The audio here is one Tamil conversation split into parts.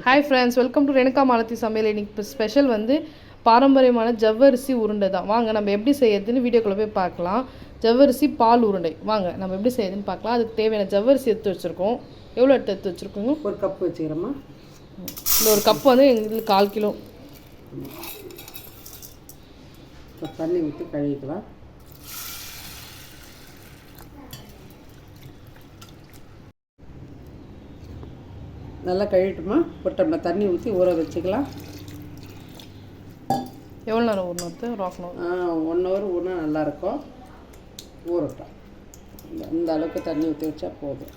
Hi friends, welcome to Renuka Malathi சமையல். இன்னைக்கு ஸ்பெஷல் வந்து பாரம்பரியமான ஜவ்வரிசி உருண்டை தான். வாங்க நம்ம எப்படி செய்யறதுன்னு வீடியோக்குள்ளே போய் பார்க்கலாம். ஜவ்வரிசி பால் உருண்டை வாங்க நம்ம எப்படி செய்யறதுன்னு பார்க்கலாம். அதுக்கு தேவையான ஜவ்வரிசி எடுத்து வச்சுருக்கோம். எவ்வளோ எடுத்து வச்சுருக்கோங்க? ஒரு கப் வச்சுக்கிறோமா. இந்த ஒரு கப் வந்து எங்களுக்கு 1/4 கிலோ. தண்ணி ஊற்றி கழுவிக்கலாம். நல்லா கழுவிட்டுமா ஒரு டம்ளர் தண்ணி ஊற்றி ஊற வச்சுக்கலாம். எவ்வளோ நேரம் ஊறணும்? ஒரு 1/2 hour. 1 hour ஊறினா நல்லாயிருக்கும். ஊறட்டும். இந்த அளவுக்கு தண்ணி ஊற்றி வச்சா போதும்.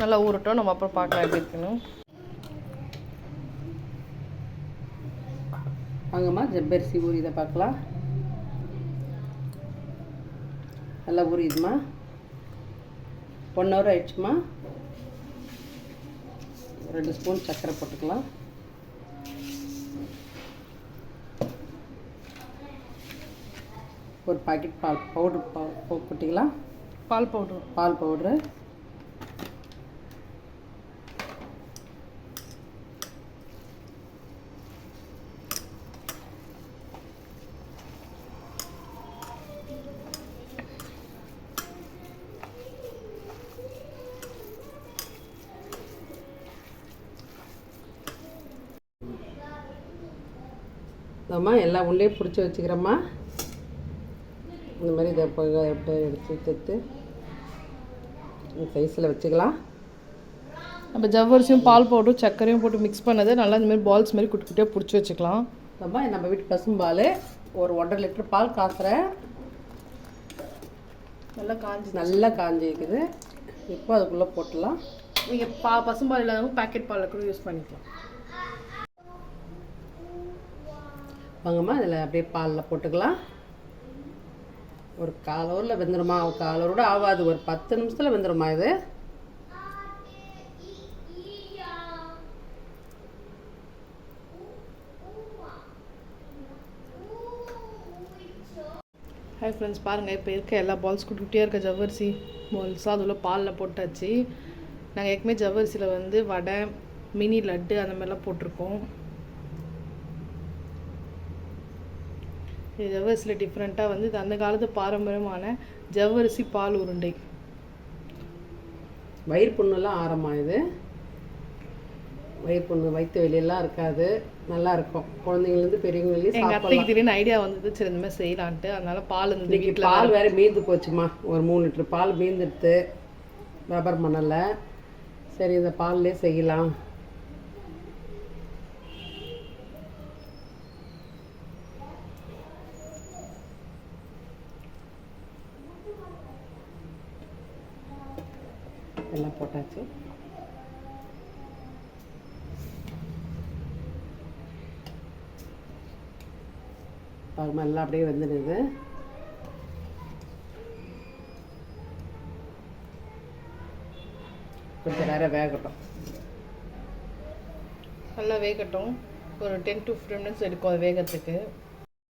நல்லா ஊறட்டும். நம்ம அப்புறம் பார்க்கலாம் எப்படி இருக்குன்னு. வாங்கம்மா ஜவ்வரிசி ஊறிதை பார்க்கலாம். நல்லா ஊறிதுமா. 1 hour ஆயிடுச்சுமா. 2 ஸ்பூன் சர்க்கரை போட்டுக்கலாம். ஒரு பாக்கெட் பால் பவுடர் போட்டுக்கலாம். பால் பவுட்ரு. அம்மா எல்லா உருண்டையும் பிடிச்சி வச்சுக்கிறோம்மா. இந்த மாதிரி இதை எப்படி எடுத்து சைஸில் வச்சுக்கலாம். நம்ம ஜவ்வரிசியும் பால் பவுடரும் சர்க்கரையும் போட்டு மிக்ஸ் பண்ணதை நல்லா இந்த மாதிரி பால்ஸ் மாதிரி குட்டி குட்டியாக பிடிச்சி வச்சுக்கலாம். அம்மா நம்ம வீட்டு பசும்பால் ஒரு 1.5 லிட்டர் பால் காய்ச்சுறேன். நல்லா காஞ்சி இருக்குது. இப்போ அதுக்குள்ளே போட்டுடலாம். நீங்கள் பசும்பால் இல்லாதவங்க பேக்கெட் பாலில் கூட யூஸ் பண்ணிக்கலாம். வாங்கம்மா இதில் அப்படியே பாலில் போட்டுக்கலாம். ஒரு 1/4 hourல வெந்துடுமா. 1/4 hour கூட ஆகாது. ஒரு 10 நிமிஷத்தில் வெந்துடுமா இது. ஹாய் ஃப்ரெண்ட்ஸ், பாருங்கள் இப்போ இருக்க எல்லா பால்ஸ் குட்டியாக இருக்க ஜவ்வரிசி பால்ஸாக அதில் பாலில் போட்டாச்சு. நாங்கள் ஏற்கனவே ஜவ்வரிசியில் வந்து வடை, மினி லட்டு அந்த மாதிரிலாம் போட்டிருக்கோம். இது ஜவ்வரிசியில் டிஃப்ரெண்ட்டாக வந்து இது அந்த காலத்து பாரம்பரியமான ஜவ்வரிசி பால் உருண்டை. வயிறு புண்ணுலாம் ஆரம்பம். இது வயிறு புண்ணு வயிற்று வெளியெல்லாம் இருக்காது. நல்லா இருக்கும். குழந்தைங்கலேருந்து பெரியவங்களையும் எங்கள் அத்தைக்கு திடீர்னு ஐடியா வந்தது, சரி இந்த மாதிரி செய்யலான்ட்டு. அதனால பால் இந்த வீட்டில் பால் வேறு மீந்து போச்சுமா. ஒரு 3 லிட்டர் பால் மீந்துடுத்து. வியாபாரம் பண்ணலை. சரி இந்த பால்லே செய்யலாம். எல்லாம் போட்டாச்சு. பாருமா எல்லாம் அப்படியே வந்துடுது. கொஞ்சம் நேரம் வேகட்டும். நல்லா வேகட்டும். ஒரு 10 to 15 minutes எடுக்கும் அது வேகத்துக்கு.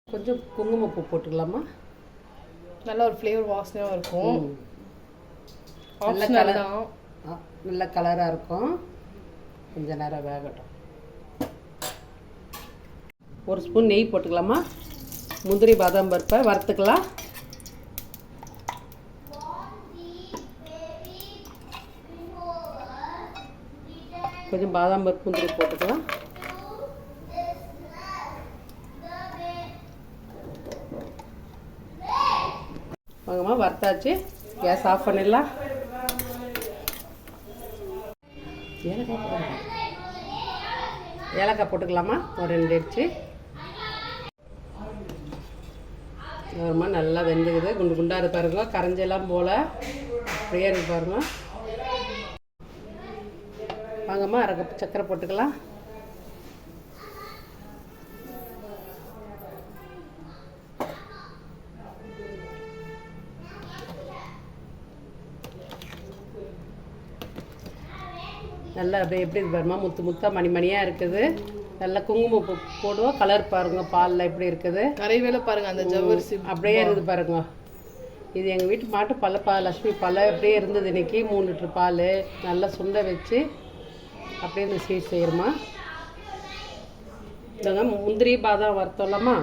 கொஞ்சம் குங்குமப்பூ போட்டுக்கலாமா. நல்லா ஒரு ஃப்ளேவர் வாசனையாக இருக்கும். நல்ல கலராக இருக்கும். கொஞ்சம் நேரம் வேகட்டும். 1 ஸ்பூன் நெய் போட்டுக்கலாமா. முந்திரி பாதாம் பருப்பை வறுத்துக்கலாம். கொஞ்சம் பாதாம் பருப்பு முந்திரி போட்டுக்கலாம். வாங்கம்மா வறுத்தாச்சு. கேஸ் ஆஃப் பண்ணிடலாம். ஏலக்காய் போட்டுக்கலாமா. ஒரு 2 அடிச்சு. ஒருமா நல்லா வெந்துக்குது. குண்டு குண்டாக இருக்கு பாருங்க. கரைஞ்செல்லாம் போல் அப்படியே இருக்கு பாருங்க. வாங்கம்மா 1/2 கப் சர்க்கரை போட்டுக்கலாம். நல்லா அப்படியே எப்படி இருக்கு பாருமா. முத்து முத்தாக மணிமணியாக இருக்குது. நல்லா குங்குமம் போடுவோம். கலர் பாருங்கள் பாலில் எப்படி இருக்குது. கரைவேல பாருங்கள். அந்த ஜவ்வரிசி அப்படியே இருக்குது பாருங்க. இது எங்கள் வீட்டு மாட்டு பல்ல லட்சுமி பல்ல அப்படியே இருந்தது. இன்றைக்கி 3 லிட்டர் பால் நல்லா சுண்ட வச்சு அப்படியே இந்த ஸ்வீட் செய்கிறோமா. இல்லைங்க, முந்திரி பாதாம் வறுத்தோம்லாமா,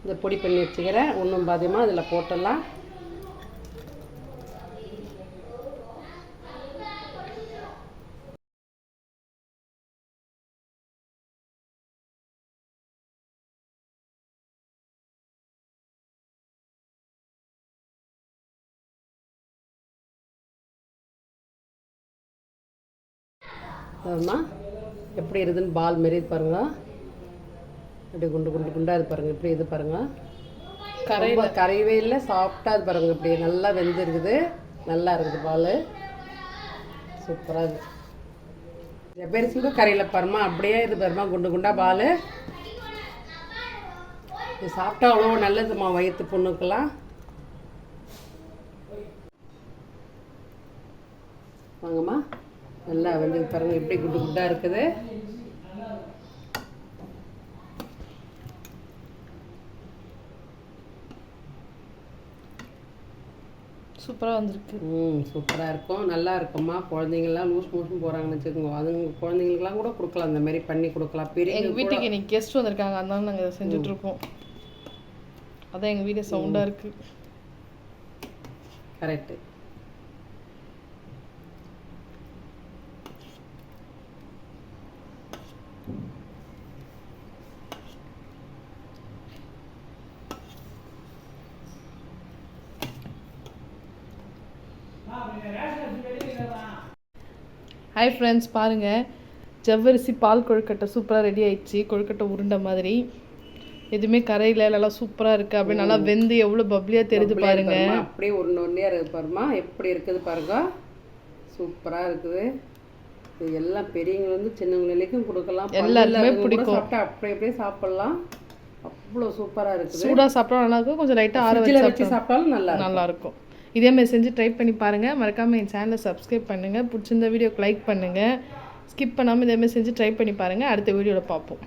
இந்த பொடி பண்ணி வச்சுக்கிறேன். ஒன்றும் பாதியமாக இதில் போட்டுடலாம். அதுமா எப்படி இருக்குதுன்னு பால் மாரி இது பாருங்க. அப்படி குண்டு குண்டு குண்டாக இது பாருங்கள். இப்படி இது பாருங்கள், கரையவே இல்லை, சாஃப்டாக இது பாருங்கள். இப்படி நல்லா வெந்திருக்குது, நல்லா இருக்குது பால், சூப்பராக இருக்குது. ஜவ்வரிசி கூட கரையில் பாருமா, அப்படியே இது பாருமா, குண்டு குண்டாக பால். இது சாப்பிட்டா அவ்வளோ நல்லதுமா வயிற்று புண்ணுக்கெல்லாம். வாங்கம்மா, நல்லா வந்து பாருங்கள் எப்படி குண்டு குண்டாக இருக்குது. சூப்பராக வந்திருக்கு. சூப்பராக இருக்கும், நல்லா இருக்கும்மா. குழந்தைங்கள்லாம் லூஸ் மோஷன் போகிறாங்கன்னு வச்சுக்கோங்க, அதுங்க குழந்தைங்களுக்குலாம் கூட கொடுக்கலாம், அந்த மாதிரி பண்ணி கொடுக்கலாம். பெரிய எங்கள் வீட்டுக்கு இன்னைக்கு கெஸ்ட் வந்திருக்காங்க, அதனால நாங்கள் இதை செஞ்சுட்ருக்கோம். அதான் எங்கள் வீடு சவுண்டாக இருக்குது. கரெக்டு. ஹாய் ஃப்ரெண்ட்ஸ், பாருங்கள் ஜவ்வரிசி பால் கொழுக்கட்டை சூப்பராக ரெடி ஆயிடுச்சு. கொழுக்கட்டை உருண்டை மாதிரி எதுவுமே கரையில் நல்லா சூப்பராக இருக்குது. அப்படி நல்லா வெந்து எவ்வளோ பப்ளியாக தெரியுது பாருங்க. அப்படியே ஒன்றையாக இருக்குது பாருமா, எப்படி இருக்குது பாருங்க, சூப்பராக இருக்குது. இது எல்லாம் பெரியவங்க சின்னவங்களுக்கும் கொடுக்கலாம், எல்லாருமே பிடிக்கும். சாப்பிட்டா அப்படியே சாப்பிட்லாம், அவ்வளோ சூப்பராக இருக்குது. சூடாக சாப்பிட்டா நல்லா இருக்கும், கொஞ்சம் லைட்டாக ஆற வச்சு சாப்பிட்டாலும் நல்லா இருக்கும். இதேமாதிரி செஞ்சு ட்ரை பண்ணி பாருங்கள். மறக்காமல் என் சேனலை சப்ஸ்கிரைப் பண்ணுங்கள். பிடிச்சிருந்த வீடியோக்கு லைக் பண்ணுங்கள். ஸ்கிப் பண்ணாமல் இதேமாதிரி செஞ்சு ட்ரை பண்ணி பாருங்கள். அடுத்த வீடியோவில் பார்ப்போம்.